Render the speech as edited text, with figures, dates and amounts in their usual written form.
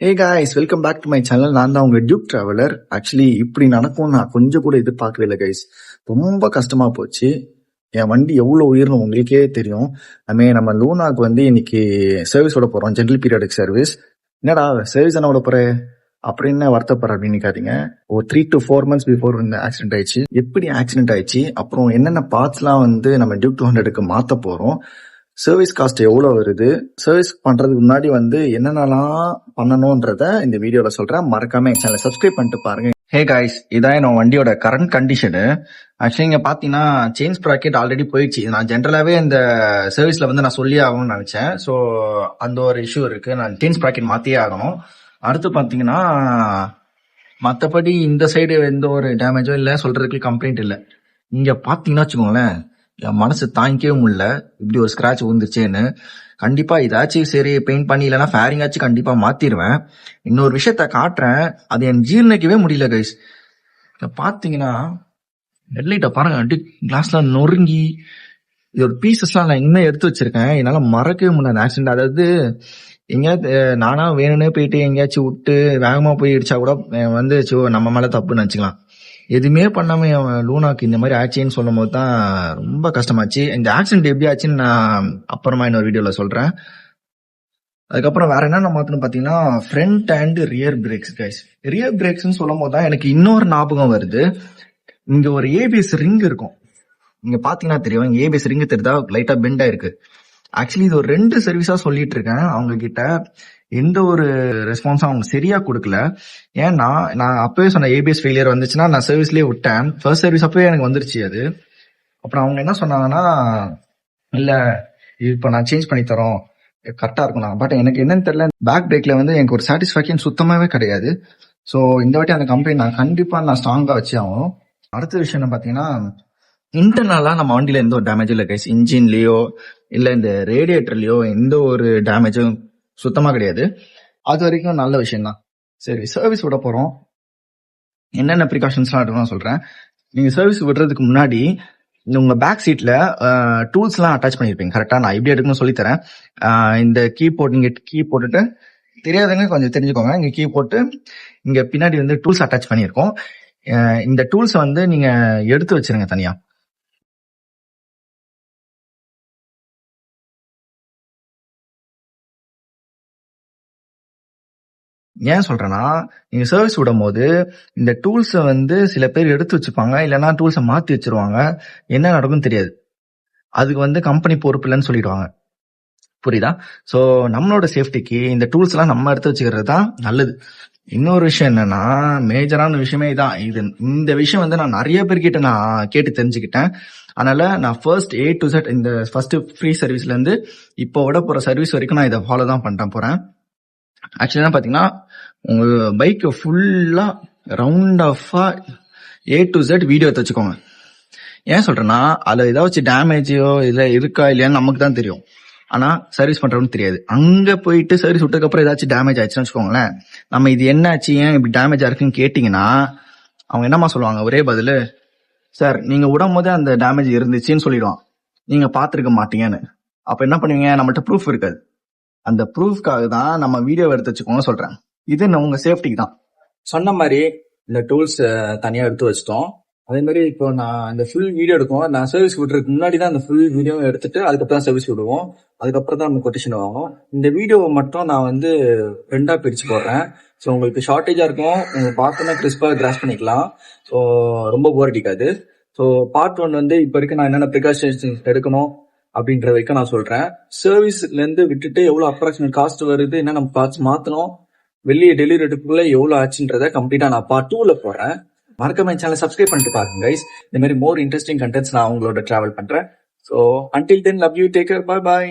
Hey guys, welcome back to my channel. நான் தான் உங்க டியூக் டிராவலர். ஆக்சுவலி இப்படி நடக்கும் நான் கொஞ்சம் கூட எதிர்பார்க்கவே இல்லை கைஸ். ரொம்ப கஷ்டமா போச்சு. என் வண்டி எவ்வளோ உயிர்னு உங்களுக்கே தெரியும். நம்ம லூனாக்கு இன்னைக்கு சர்வீஸ் விட போறோம், ஜென்ரல் பீரியடிக் சர்வீஸ். என்னடா சர்வீஸ் என்ன விட போற அப்படின்னு வருத்தப்படுற அப்படின்னு நிக்காதீங்க. ஒரு 3 to 4 months பிஃபோர் இந்த ஆக்சிடென்ட் ஆயிடுச்சு. எப்படி ஆக்சிடென்ட் ஆயிடுச்சு, அப்புறம் என்னென்ன பார்ட்ஸ்லாம் நம்ம டியூக் 200க்கு மாத்த போறோம், சர்வீஸ் காஸ்ட் எவ்வளோ வருது, சர்வீஸ் பண்றதுக்கு முன்னாடி என்னென்னலாம் பண்ணணும்ன்றத இந்த வீடியோல சொல்றேன். மறக்காம என் சேனலை சப்ஸ்கிரைப் பண்ணிட்டு பாருங்க. ஹே காய்ஸ், இதான் என்னோட வண்டியோட கரண்ட் கண்டிஷனு. ஆக்சுவலி இங்க பாத்தீங்கன்னா செயின் ஸ்ப்ராக்கெட் ஆல்ரெடி போயிடுச்சு. நான் ஜென்ரலாவே இந்த சர்வீஸ்ல நான் சொல்லியே ஆகணும்னு நினைச்சேன். ஸோ அந்த ஒரு இஷ்யூ இருக்கு, நான் செயின் ஸ்ப்ராக்கெட் மாத்தியே ஆகணும். அடுத்து பாத்தீங்கன்னா மற்றபடி இந்த சைடு எந்த ஒரு டேமேஜோ இல்லை, சொல்றதுக்கு கம்ப்ளைண்ட் இல்லை. இங்க பாத்தீங்கன்னா வச்சுக்கோங்களேன், என் மனசு தாங்கிக்கவே முடியல, இப்படி ஒரு ஸ்கிராட்ச் விழுந்துச்சேன்னு. கண்டிப்பா இதாச்சும் சரி பெயிண்ட் பண்ணி இல்லைன்னா ஃபேரிங் ஆச்சு கண்டிப்பா மாத்திடுவேன். இன்னொரு விஷயத்த காட்டுறேன், அது என் ஜீர்ணிக்கவே முடியல கைஸ். பாத்தீங்கன்னா ஹெட்லைட்டை பாருங்க, அடி கிளாஸ்ல நொறுங்கி இதோட பீசஸ்லாம் நான் இன்னும் எடுத்து வச்சிருக்கேன். என்னால மறக்கவே முடியல ஆக்சிடென்ட். அதாவது எங்கேயாவது நானா வேணும்னே போயிட்டு எங்கேயாச்சும் விட்டு வேகமா போய் இடிச்சா கூட நம்ம மேல தப்புன்னு நினைச்சுக்கலாம். எதுவுமே பண்ணாம லூனாக்கு இந்த மாதிரி ஆச்சுன்னு சொல்லும் போது தான் ரொம்ப கஷ்டமாச்சு. இந்த ஆக்சிடென்ட் எப்படி ஆச்சுன்னு நான் அப்புறமா இன்னொரு வீடியோல சொல்றேன். அதுக்கப்புறம் வேற என்ன மாத்தணும் பாத்தீங்கன்னா front and rear brakes guys. Rear பிரேக்ஸ்ன்னு சொல்லும் போது தான் எனக்கு இன்னொரு ஞாபகம் வருது. இங்க ஒரு ஏபிஎஸ் ரிங் இருக்கும், இங்க பாத்தீங்கன்னா தெரியும். இங்க ஏபிஎஸ் ரிங் தெரியுதா, லைட்டா பெண்ட் ஆயிருக்கு. ஆக்சுவலி இது ஒரு 2 சர்வீஸா சொல்லிட்டு இருக்கேன் அவங்க கிட்ட. எந்த ஒரு ரெஸ்பான்ஸும் அவங்க சரியா கொடுக்கல. ஏன்னா நான் அப்பவே சொன்ன ஏபிஎஸ் ஃபெயிலியர் வந்துச்சுன்னா நான் சர்வீஸ்லயே விட்டேன். ஃபர்ஸ்ட் சர்வீஸ் அப்பவே எனக்கு வந்துருச்சு அது. அப்புறம் அவங்க என்ன சொன்னாங்கன்னா, இல்ல இப்ப நான் சேஞ்ச் பண்ணி தரோம், கரெக்டா இருக்கும். பட் எனக்கு என்னன்னு தெரியல, பேக் பிரேக்ல எனக்கு ஒரு சாட்டிஸ்ஃபேக்ஷன் சுத்தமாவே கிடையாது. ஸோ இந்த வாட்டி அந்த கம்பெனி நான் கண்டிப்பா ஸ்ட்ராங்கா வச்சு ஆகணும். அடுத்த விஷயம் என்ன பாத்தீங்கன்னா, இன்டர்னலா நம்ம வண்டியில எந்த ஒரு டேமேஜும் இல்லை கைஸ். இன்ஜின்லயோ இல்ல இந்த ரேடியேட்டர்லயோ எந்த ஒரு டேமேஜும் சுத்தமா கிடையாது. அது வரைக்கும் நல்ல விஷயம் தான். சரி, சர்வீஸ் விட போறோம், என்னென்ன ப்ரிகாஷன்ஸ்லாம் எடுக்கணும்னு சொல்றேன். நீங்க சர்வீஸ் விடுறதுக்கு முன்னாடி உங்க பேக் சீட்ல டூல்ஸ் எல்லாம் அட்டாச் பண்ணிருப்பீங்க கரெக்டா. நான் எப்படி எடுக்கணும்னு சொல்லி தரேன். இந்த நீங்க கீ போட்டுட்டு, தெரியாதவங்க கொஞ்சம் தெரிஞ்சுக்கோங்க. இங்க கீ போட்டு இங்க பின்னாடி டூல்ஸ் அட்டாச் பண்ணியிருக்கோம். இந்த டூல்ஸ் நீங்க எடுத்து வச்சிருங்க தனியா. ஏன் சொல்றேன்னா, நீங்க சர்வீஸ் விடும் போது இந்த டூல்ஸை சில பேர் எடுத்து வச்சுப்பாங்க, இல்லைன்னா டூல்ஸை மாத்தி வச்சிருவாங்க. என்ன நடக்கும் தெரியாது. அதுக்கு கம்பெனி பொறுப்பு இல்லைன்னு சொல்லிடுவாங்க. புரியுதா? ஸோ நம்மளோட சேஃப்டிக்கு இந்த டூல்ஸ் எல்லாம் நம்ம எடுத்து வச்சுக்கிறது தான் நல்லது. இன்னொரு விஷயம் என்னன்னா, மேஜரான விஷயமே இதான். இந்த விஷயம் நான் நிறைய பேர்கிட்ட நான் கேட்டு தெரிஞ்சுக்கிட்டேன். அதனால நான் ஃபர்ஸ்ட் A to Z இந்த ஃபர்ஸ்ட் ஃப்ரீ சர்வீஸ்ல இருந்து இப்போ விட போற சர்வீஸ் வரைக்கும் நான் இதை ஃபாலோ தான் பண்ணிட்டேன் போறேன். ஆக்சுவலா பாத்தீங்கன்னா, உங்க பைக்கை ஃபுல்லா ரவுண்ட் ஆஃபா A to Z வீடியோ எடுத்து வச்சுக்கோங்க. ஏன் சொல்றேன்னா, அதுல ஏதாச்சும் டேமேஜோ இல்ல இருக்கா இல்லையான்னு நமக்கு தான் தெரியும், ஆனா சர்வீஸ் பண்றவனுக்கு தெரியாது. அங்க போயிட்டு சர்வீஸ் விட்டதுக்கு அப்புறம் ஏதாச்சும் டேமேஜ் ஆயிடுச்சுன்னு வச்சுக்கோங்களேன், நம்ம இது என்ன ஆச்சு, ஏன் இப்படி டேமேஜ் ஆயிருக்குன்னு கேட்டீங்கன்னா அவங்க என்னமா சொல்லுவாங்க, ஒரே பதிலு, சார் நீங்க விடும் போதே அந்த டேமேஜ் இருந்துச்சுன்னு சொல்லிடுவான், நீங்க பாத்துருக்க மாட்டீங்கன்னு. அப்ப என்ன பண்ணுவீங்க, நம்மள்ட்ட ப்ரூஃப் இருக்காது. அந்த ப்ரூஃப்காக தான் நம்ம வீடியோ எடுத்து வச்சுக்கோங்க சொல்றேன். இது உங்க சேஃப்டிக்கு தான். சொன்ன மாதிரி இந்த டூல்ஸ் தனியா எடுத்து வச்சிட்டோம். அதே மாதிரி இப்போ நான் இந்த ஃபுல் வீடியோ எடுக்கும், நான் சர்வீஸ் விடுறதுக்கு முன்னாடி தான் அந்த ஃபுல் வீடியோ எடுத்துட்டு அதுக்கப்புறம் தான் சர்வீஸ் விடுவோம். அதுக்கப்புறம் தான் நம்ம கொட்டேஷன் வாங்குவோம். இந்த வீடியோவை மட்டும் நான் 2ஆ பிரிச்சு போடுறேன். ஸோ உங்களுக்கு ஷார்ட்டேஜா இருக்கும், நீங்க பார்த்தோன்னா கிறிஸ்பா கிராஸ் பண்ணிக்கலாம். ஸோ ரொம்ப போர் அடிக்காது. ஸோ பார்ட் 1 இப்போ வரைக்கும் நான் என்னென்ன ப்ரிகாஷன்ஸ் எடுக்கணும் அப்படின்ற வரைக்கும் நான் சொல்றேன். சர்வீஸ்ல இருந்து விட்டுட்டு எவ்வளவு அப்ராக்சிமேட் காஸ்ட் வருது, என்ன நம்ம பார்ட்ஸ் மாத்தணும், வெளியே டெலிவரிக்குள்ள எவ்வளவு ஆச்சுன்றத கம்ப்ளீட்டா நான் பார்ட் 2ல போறேன். மறக்காம என் சேனலை சப்ஸ்கிரைப் பண்ணிட்டு பாருங்க கைஸ். இந்த மாதிரி மோர் இன்ட்ரெஸ்டிங் கண்டென்ட்ஸ் நான் உங்களோட டிராவல் பண்றேன். So until then, love you, take care, bye bye.